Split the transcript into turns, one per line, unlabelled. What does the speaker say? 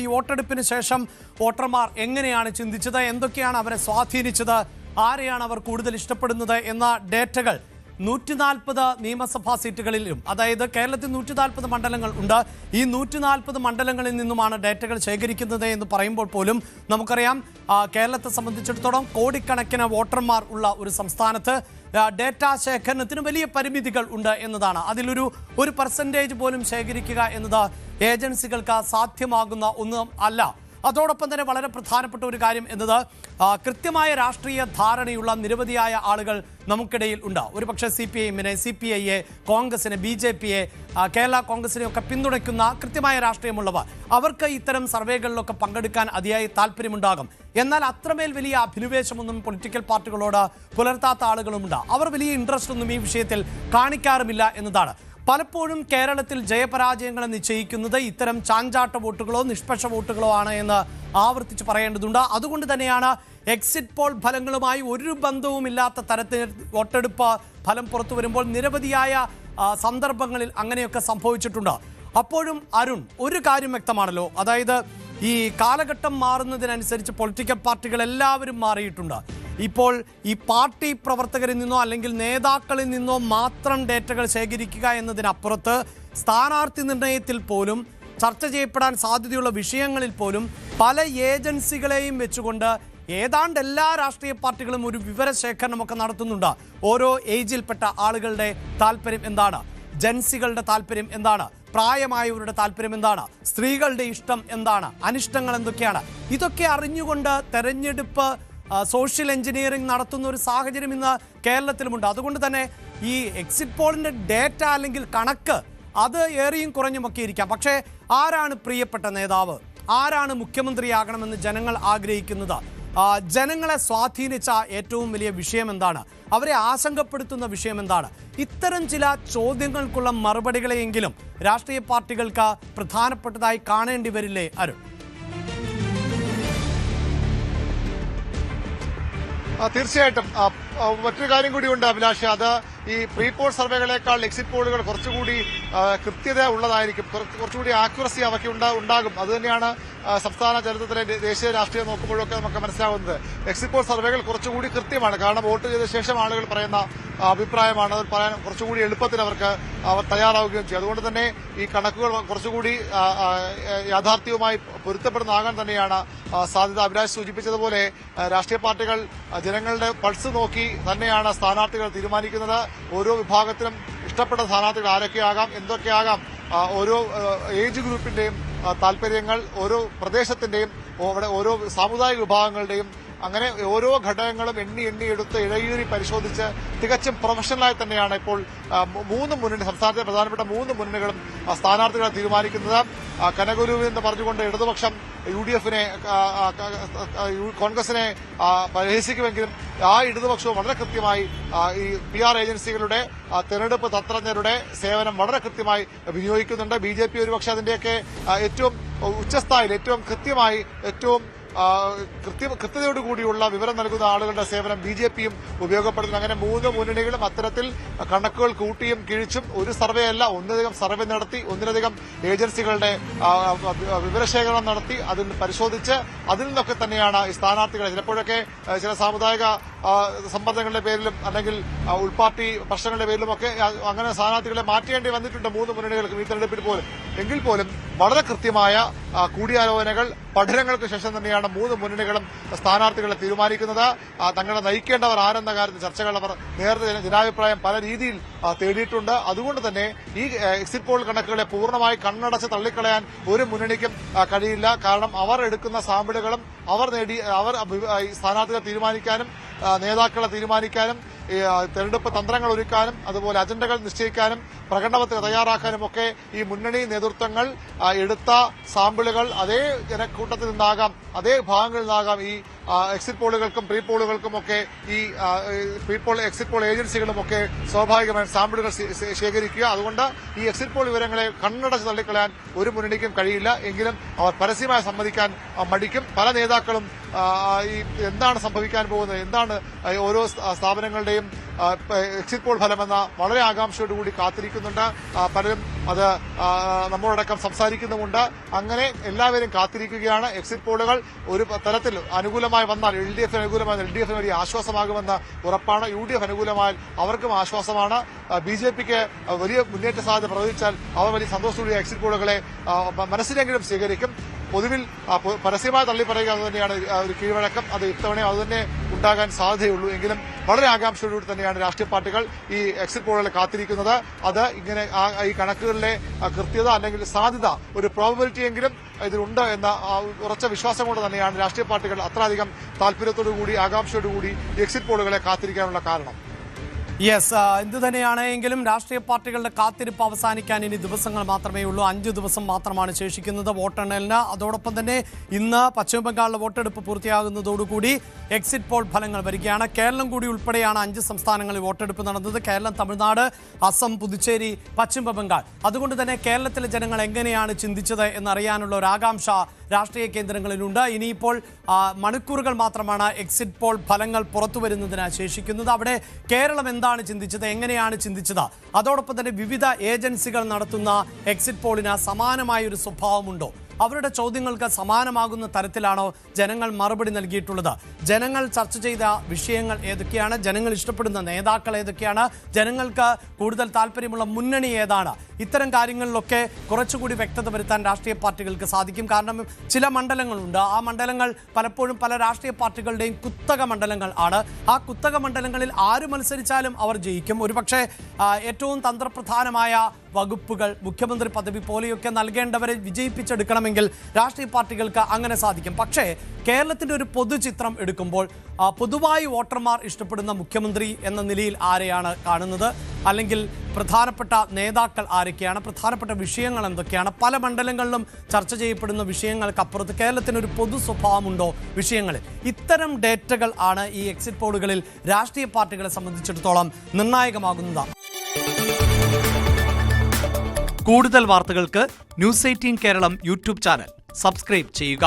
ഈ വോട്ടെടുപ്പിന് ശേഷം വോട്ടർമാർ എങ്ങനെയാണ് ചിന്തിച്ചത്, എന്തൊക്കെയാണ് അവരെ സ്വാധീനിച്ചത്, ആരെയാണ് അവർ കൂടുതൽ ഇഷ്ടപ്പെടുന്നത് എന്ന ഡേറ്റകൾ 140 നിയമസഭാ സീറ്റുകളിലും, അതായത് കേരളത്തിൽ 140 മണ്ഡലങ്ങൾ ഉണ്ട്. ഈ 140 മണ്ഡലങ്ങളിൽ നിന്നുമാണ് ഡേറ്റകൾ ശേഖരിക്കുന്നത് എന്ന് പറയുമ്പോൾ പോലും നമുക്കറിയാം കേരളത്തെ സംബന്ധിച്ചിടത്തോളം കോടിക്കണക്കിന് വോട്ടർമാർ ഉള്ള ഒരു സംസ്ഥാനത്ത് ഡേറ്റ ശേഖരണത്തിന് വലിയ പരിമിതികൾ ഉണ്ട് എന്നതാണ്. അതിലൊരു പെർസെൻറ്റേജ് പോലും ശേഖരിക്കുക എന്നത് ഏജൻസികൾക്ക് സാധ്യമാകുന്ന ഒന്നും അല്ല. അതോടൊപ്പം തന്നെ വളരെ പ്രധാനപ്പെട്ട ഒരു കാര്യം എന്നത് കൃത്യമായ രാഷ്ട്രീയ ധാരണയുള്ള നിരവധിയായ ആളുകൾ നമുക്കിടയിൽ ഉണ്ട്. ഒരുപക്ഷെ CPIഎമ്മിനെ, CPIയെ, കോൺഗ്രസിനെ, BJPയെ, കേരള കോൺഗ്രസിനെ ഒക്കെ പിന്തുണയ്ക്കുന്ന കൃത്യമായ രാഷ്ട്രീയമുള്ളവർ, അവർക്ക് ഇത്തരം സർവേകളിലൊക്കെ പങ്കെടുക്കാൻ അതിയായി താല്പര്യമുണ്ടാകും. എന്നാൽ അത്രമേൽ വലിയ അഭിനിവേശമൊന്നും പൊളിറ്റിക്കൽ പാർട്ടികളോട് പുലർത്താത്ത ആളുകളുമുണ്ട്. അവർ വലിയ ഇൻട്രസ്റ്റ് ഒന്നും ഈ വിഷയത്തിൽ കാണിക്കാറുമില്ല എന്നതാണ്. പലപ്പോഴും കേരളത്തിൽ ജയപരാജയങ്ങളെ നിശ്ചയിക്കുന്നത് ഇത്തരം ചാഞ്ചാട്ട വോട്ടുകളോ നിഷ്പക്ഷ വോട്ടുകളോ ആണ് എന്ന് ആവർത്തിച്ച് പറയേണ്ടതുണ്ട്. അതുകൊണ്ട് തന്നെയാണ് എക്സിറ്റ് പോൾ ഫലങ്ങളുമായി ഒരു ബന്ധവുമില്ലാത്ത തരത്തിൽ വോട്ടെടുപ്പ് ഫലം പുറത്തു വരുമ്പോൾ നിരവധിയായ സന്ദർഭങ്ങളിൽ അങ്ങനെയൊക്കെ സംഭവിച്ചിട്ടുണ്ട്. അപ്പോഴും അരുൺ, ഒരു കാര്യം വ്യക്തമാണല്ലോ, അതായത് ഈ കാലഘട്ടം മാറുന്നതിനനുസരിച്ച് പൊളിറ്റിക്കൽ പാർട്ടികൾ എല്ലാവരും മാറിയിട്ടുണ്ട്. ഇപ്പോൾ ഈ പാർട്ടി പ്രവർത്തകരിൽ നിന്നോ അല്ലെങ്കിൽ നേതാക്കളിൽ നിന്നോ മാത്രം ഡേറ്റകൾ ശേഖരിക്കുക എന്നതിനപ്പുറത്ത് സ്ഥാനാർത്ഥി നിർണയത്തിൽ പോലും ചർച്ച ചെയ്യപ്പെടാൻ സാധ്യതയുള്ള വിഷയങ്ങളിൽ പോലും പല ഏജൻസികളെയും വെച്ചുകൊണ്ട് ഏതാണ്ട് എല്ലാ രാഷ്ട്രീയ പാർട്ടികളും ഒരു വിവരശേഖരണമൊക്കെ നടത്തുന്നുണ്ട്. ഓരോ ഏജിൽപ്പെട്ട ആളുകളുടെ താല്പര്യം എന്താണ്, ജൻസികളുടെ താല്പര്യം എന്താണ്, പ്രായമായവരുടെ താല്പര്യം എന്താണ്, സ്ത്രീകളുടെ ഇഷ്ടം എന്താണ്, അനിഷ്ടങ്ങൾ എന്തൊക്കെയാണ്, ഇതൊക്കെ അറിഞ്ഞുകൊണ്ട് തെരഞ്ഞെടുപ്പ് സോഷ്യൽ എഞ്ചിനീയറിംഗ് നടത്തുന്ന ഒരു സാഹചര്യം ഇന്ന് കേരളത്തിലുമുണ്ട്. അതുകൊണ്ട് തന്നെ ഈ എക്സിറ്റ് പോളിൻ്റെ ഡേറ്റ അല്ലെങ്കിൽ കണക്ക് അത് ഏറിയും കുറഞ്ഞുമൊക്കെ ഇരിക്കാം. പക്ഷേ ആരാണ് പ്രിയപ്പെട്ട നേതാവ്, ആരാണ് മുഖ്യമന്ത്രിയാകണമെന്ന് ജനങ്ങൾ ആഗ്രഹിക്കുന്നത്, ജനങ്ങളെ സ്വാധീനിച്ച ഏറ്റവും വലിയ വിഷയം എന്താണ്, അവരെ ആശങ്കപ്പെടുത്തുന്ന വിഷയം എന്താണ്, ഇത്തരം ചില ചോദ്യങ്ങൾക്കുള്ള മറുപടികളെയെങ്കിലും രാഷ്ട്രീയ പാർട്ടികൾക്ക് പ്രധാനപ്പെട്ടതായി കാണേണ്ടി വരില്ലേ അരുൺ?
തീർച്ചയായിട്ടും മറ്റൊരു കാര്യം കൂടിയുണ്ട് അഭിലാഷ്. അത് ഈ പ്രീ പോൾ സർവേകളേക്കാൾ എക്സിറ്റ് പോളുകൾ കുറച്ചുകൂടി കൃത്യത ഉള്ളതായിരിക്കും, കുറച്ചുകൂടി ആക്യുറസി അവയ്ക്ക് ഉണ്ടാകും. അതുതന്നെയാണ് സംസ്ഥാന ചരിത്രത്തിലെ ദേശീയ രാഷ്ട്രീയം നോക്കുമ്പോഴൊക്കെ നമുക്ക് മനസ്സിലാവുന്നത്. എക്സിറ്റ് പോൾ സർവേകൾ കുറച്ചുകൂടി കൃത്യമാണ്. കാരണം വോട്ട് ചെയ്ത ശേഷം ആളുകൾ പറയുന്ന അഭിപ്രായമാണ്, അത് പറയാൻ കുറച്ചുകൂടി എളുപ്പത്തിൽ അവർ തയ്യാറാവുകയും ചെയ്യും. അതുകൊണ്ട് തന്നെ ഈ കണക്കുകൾ കുറച്ചുകൂടി യാഥാർത്ഥ്യവുമായി പൊരുത്തപ്പെടുന്നതാകാൻ തന്നെയാണ് സാധ്യത. അഭിലാഷ് സൂചിപ്പിച്ചതുപോലെ രാഷ്ട്രീയ പാർട്ടികൾ ജനങ്ങളുടെ പൾസ് നോക്കി തന്നെയാണ് സ്ഥാനാർത്ഥികൾ തീരുമാനിക്കുന്നത്. ഓരോ വിഭാഗത്തിലും ഇഷ്ടപ്പെട്ട സ്ഥാനാർത്ഥികൾ ആരൊക്കെയാകാം, എന്തൊക്കെയാകാം, ഓരോ ഏജ് ഗ്രൂപ്പിന്റെയും താല്പര്യങ്ങൾ, ഓരോ പ്രദേശത്തിന്റെയും ഓരോ സാമുദായിക വിഭാഗങ്ങളുടെയും, അങ്ങനെ ഓരോ ഘടകങ്ങളും എണ്ണി എടുത്ത് ഇഴയൂരി പരിശോധിച്ച് തികച്ചും പ്രൊഫഷണലായി തന്നെയാണ് ഇപ്പോൾ സംസ്ഥാനത്തെ പ്രധാനപ്പെട്ട 3 മുന്നണികളും സ്ഥാനാർത്ഥികളെ തീരുമാനിക്കുന്നത്. കനകലുവിൽ എന്ന് പറഞ്ഞുകൊണ്ട് ഇടതുപക്ഷം UDFനെ, കോൺഗ്രസിനെ പരിഹസിക്കുമെങ്കിലും ആ ഇടതുപക്ഷവും വളരെ കൃത്യമായി ഈ PR ഏജൻസികളുടെ, തെരഞ്ഞെടുപ്പ് തന്ത്രജ്ഞരുടെ സേവനം വളരെ കൃത്യമായി വിനിയോഗിക്കുന്നുണ്ട്. BJP ഒരുപക്ഷെ അതിന്റെയൊക്കെ ഏറ്റവും ഉച്ചസ്ഥായിൽ, ഏറ്റവും കൃത്യമായി, ഏറ്റവും കൃത്യതയോടുകൂടിയുള്ള വിവരം നൽകുന്ന ആളുകളുടെ സേവനം BJPയും ഉപയോഗപ്പെടുത്തുന്നു. അങ്ങനെ 3 മുന്നണികളും അത്തരത്തിൽ കണക്കുകൾ കൂട്ടിയും കിഴിച്ചും ഒരു സർവേ അല്ല, ഒന്നിലധികം സർവേ നടത്തി, ഒന്നിലധികം ഏജൻസികളുടെ വിവരശേഖരണം നടത്തി, അതിൽ പരിശോധിച്ച് അതിൽ നിന്നൊക്കെ തന്നെയാണ് ഈ സ്ഥാനാർത്ഥികളെ, ചിലപ്പോഴൊക്കെ ചില സാമുദായിക സമ്മർദ്ദങ്ങളുടെ പേരിലും അല്ലെങ്കിൽ ഉൾപാർട്ടി പ്രശ്നങ്ങളുടെ പേരിലുമൊക്കെ അങ്ങനെ സ്ഥാനാർത്ഥികളെ മാറ്റേണ്ടി വന്നിട്ടുണ്ട് 3 മുന്നണികൾക്കും ഈ തെരഞ്ഞെടുപ്പിൽ പോലും. എങ്കിൽ പോലും വളരെ കൃത്യമായ കൂടിയാലോചനകൾ, പഠനങ്ങൾക്ക് ശേഷം തന്നെയാണ് 3 മുന്നണികളും സ്ഥാനാർത്ഥികളെ തീരുമാനിക്കുന്നത്. തങ്ങളെ നയിക്കേണ്ടവർ ആരെന്ന കാര്യത്തിൽ ചർച്ചകൾ അവർ നേരത്തെ ജനാഭിപ്രായം പല രീതിയിൽ തേടിയിട്ടുണ്ട്. അതുകൊണ്ട് തന്നെ ഈ എക്സിറ്റ് പോൾ കണക്കുകളെ പൂർണ്ണമായി കണ്ണടച്ച് തള്ളിക്കളയാൻ ഒരു മുന്നണിക്കും കഴിയില്ല. കാരണം അവർ എടുക്കുന്ന സാമ്പിളുകളും അവർ സ്ഥാനാർത്ഥികളെ തീരുമാനിക്കാനും നേതാക്കളെ തീരുമാനിക്കാനും തെരഞ്ഞെടുപ്പ് തന്ത്രങ്ങൾ ഒരുക്കാനും അതുപോലെ അജണ്ടകൾ നിശ്ചയിക്കാനും പ്രകടനപത്രിക തയ്യാറാക്കാനും ഒക്കെ ഈ മുന്നണി നേതൃത്വങ്ങൾ എടുത്ത സാമ്പിളുകൾ അതേ ജനക്കൂട്ടത്തിൽ നിന്നാകാം, അതേ ഭാഗങ്ങളിൽ നിന്നാകാം ഈ എക്സിറ്റ് പോളുകൾക്കും പ്രീ പോളുകൾക്കും ഒക്കെ ഈ എക്സിറ്റ് പോൾ ഏജൻസികളുമൊക്കെ സ്വാഭാവികമായും സാമ്പിളുകൾ ശേഖരിക്കുക. അതുകൊണ്ട് ഈ എക്സിറ്റ് പോൾ വിവരങ്ങളെ കണ്ണടച്ച് തള്ളിക്കളയാൻ ഒരു മുന്നണിക്കും കഴിയില്ല. എങ്കിലും അവർ പരസ്യമായി സമ്മതിക്കാൻ മടിക്കും. പല നേതാക്കളും ഈ എന്താണ് സംഭവിക്കാൻ പോകുന്നത്, എന്താണ് ഓരോ സ്ഥാപനങ്ങളുടെയും എക്സിറ്റ് പോൾ ഫലമെന്ന വളരെ ആകാംക്ഷയോടുകൂടി കാത്തിരിക്കുന്നുണ്ട്. പലരും അത് നമ്മളോടക്കം സംസാരിക്കുന്നുമുണ്ട്. അങ്ങനെ എല്ലാവരും കാത്തിരിക്കുകയാണ്. എക്സിറ്റ് പോളുകൾ ഒരു തരത്തിൽ അനുകൂലമായി വന്നാൽ LDF അനുകൂലമായി LDF വലിയ ആശ്വാസമാകുമെന്ന് ഉറപ്പാണ്. UDF അനുകൂലമായാൽ അവർക്കും ആശ്വാസമാണ്. BJPക്ക് വലിയ മുന്നേറ്റ സാധ്യത പ്രവചിച്ചാൽ അവർ വലിയ സന്തോഷത്തോടെ എക്സിറ്റ് പോളുകളെ മനസ്സിലെങ്കിലും സ്വീകരിക്കും. പൊതുവിൽ പരസ്യമായി തള്ളിപ്പറയുക അത് തന്നെയാണ് ഒരു കീഴ്വഴക്കം. അത് ഇത്തവണയും അത് തന്നെ ഉണ്ടാകാൻ സാധ്യതയുള്ളൂ. എങ്കിലും വളരെ ആകാംക്ഷയോടുകൂടി തന്നെയാണ് രാഷ്ട്രീയ പാർട്ടികൾ ഈ എക്സിറ്റ് പോളുകളെ കാത്തിരിക്കുന്നത്. അത് ഇങ്ങനെ ഈ കണക്കുകളിലെ കൃത്യത അല്ലെങ്കിൽ സാധ്യത ഒരു പ്രോബബിലിറ്റി എങ്കിലും ഇതിലുണ്ട് എന്ന ഉറച്ച വിശ്വാസം കൊണ്ട് തന്നെയാണ് രാഷ്ട്രീയ പാർട്ടികൾ അത്രയധികം താല്പര്യത്തോടുകൂടി ആകാംക്ഷയോടുകൂടി എക്സിറ്റ് പോളുകളെ കാത്തിരിക്കാനുള്ള കാരണം.
യെസ്, എന്ത് തന്നെയാണെങ്കിലും രാഷ്ട്രീയ പാർട്ടികളുടെ കാത്തിരിപ്പ് അവസാനിക്കാൻ ഇനി ദിവസങ്ങൾ മാത്രമേ ഉള്ളൂ. 5 ദിവസം മാത്രമാണ് ശേഷിക്കുന്നത് വോട്ടെണ്ണലിന്. അതോടൊപ്പം തന്നെ ഇന്ന് പശ്ചിമബംഗാളിലെ വോട്ടെടുപ്പ് പൂർത്തിയാകുന്നതോടുകൂടി എക്സിറ്റ് പോൾ ഫലങ്ങൾ വരികയാണ്. കേരളം കൂടി ഉൾപ്പെടെയാണ് 5 സംസ്ഥാനങ്ങളിൽ വോട്ടെടുപ്പ് നടന്നത്. കേരളം, തമിഴ്നാട്, അസം, പുതുച്ചേരി, പശ്ചിമബംഗാൾ. അതുകൊണ്ട് തന്നെ കേരളത്തിലെ ജനങ്ങൾ എങ്ങനെയാണ് ചിന്തിച്ചത് എന്നറിയാനുള്ള ഒരു ആകാംക്ഷ രാഷ്ട്രീയ കേന്ദ്രങ്ങളിലുണ്ട്. ഇനിയിപ്പോൾ മണിക്കൂറുകൾ മാത്രമാണ് എക്സിറ്റ് പോൾ ഫലങ്ങൾ പുറത്തു വരുന്നതിന് ശേഷിക്കുന്നത്. അവിടെ കേരളം എന്താണ് ചിന്തിച്ചത്, എങ്ങനെയാണ് ചിന്തിച്ചത്, അതോടൊപ്പം തന്നെ വിവിധ ഏജൻസികൾ നടത്തുന്ന എക്സിറ്റ് പോളിന് സമാനമായ ഒരു സ്വഭാവമുണ്ടോ, അവരുടെ ചോദ്യങ്ങൾക്ക് സമാനമാകുന്ന തരത്തിലാണോ ജനങ്ങൾ മറുപടി നൽകിയിട്ടുള്ളത്, ജനങ്ങൾ ചർച്ച ചെയ്ത വിഷയങ്ങൾ ഏതൊക്കെയാണ്, ജനങ്ങൾ ഇഷ്ടപ്പെടുന്ന നേതാക്കൾ ഏതൊക്കെയാണ്, ജനങ്ങൾക്ക് കൂടുതൽ താല്പര്യമുള്ള മുന്നണി ഏതാണ്, ഇത്തരം കാര്യങ്ങളിലൊക്കെ കുറച്ചുകൂടി വ്യക്തത വരുത്താൻ രാഷ്ട്രീയ പാർട്ടികൾക്ക് സാധിക്കും. കാരണം ചില മണ്ഡലങ്ങളുണ്ട്, ആ മണ്ഡലങ്ങൾ പലപ്പോഴും പല രാഷ്ട്രീയ പാർട്ടികളുടെയും കുത്തക മണ്ഡലങ്ങൾ ആണ്. ആ കുത്തക മണ്ഡലങ്ങളിൽ ആര് മത്സരിച്ചാലും അവർ ജയിക്കും. ഒരുപക്ഷെ ഏറ്റവും തന്ത്രപ്രധാനമായ വകുപ്പുകൾ, മുഖ്യമന്ത്രി പദവി പോലെയൊക്കെ നൽകേണ്ടവരെ വിജയിപ്പിച്ചെടുക്കണമെങ്കിൽ രാഷ്ട്രീയ പാർട്ടികൾക്ക് അങ്ങനെ സാധിക്കും. പക്ഷേ കേരളത്തിൻ്റെ ഒരു പൊതുചിത്രം എടുക്കുമ്പോൾ പൊതുവായി വോട്ടർമാർ ഇഷ്ടപ്പെടുന്ന മുഖ്യമന്ത്രി എന്ന നിലയിൽ ആരെയാണ് കാണുന്നത്, അല്ലെങ്കിൽ പ്രധാനപ്പെട്ട നേതാക്കൾ ആരൊക്കെയാണ്, പ്രധാനപ്പെട്ട വിഷയങ്ങൾ എന്തൊക്കെയാണ്, പല മണ്ഡലങ്ങളിലും ചർച്ച ചെയ്യപ്പെടുന്ന വിഷയങ്ങൾക്കപ്പുറത്ത് കേരളത്തിനൊരു പൊതു സ്വഭാവമുണ്ടോ വിഷയങ്ങളിൽ, ഇത്തരം ഡേറ്റകൾ ആണ് ഈ എക്സിറ്റ് പോളുകളിൽ രാഷ്ട്രീയ പാർട്ടികളെ സംബന്ധിച്ചിടത്തോളം നിർണായകമാകുന്നത്. കൂടുതൽ വാർത്തകൾക്ക് news 18 Keralam YouTube channel subscribe ചെയ്യുക.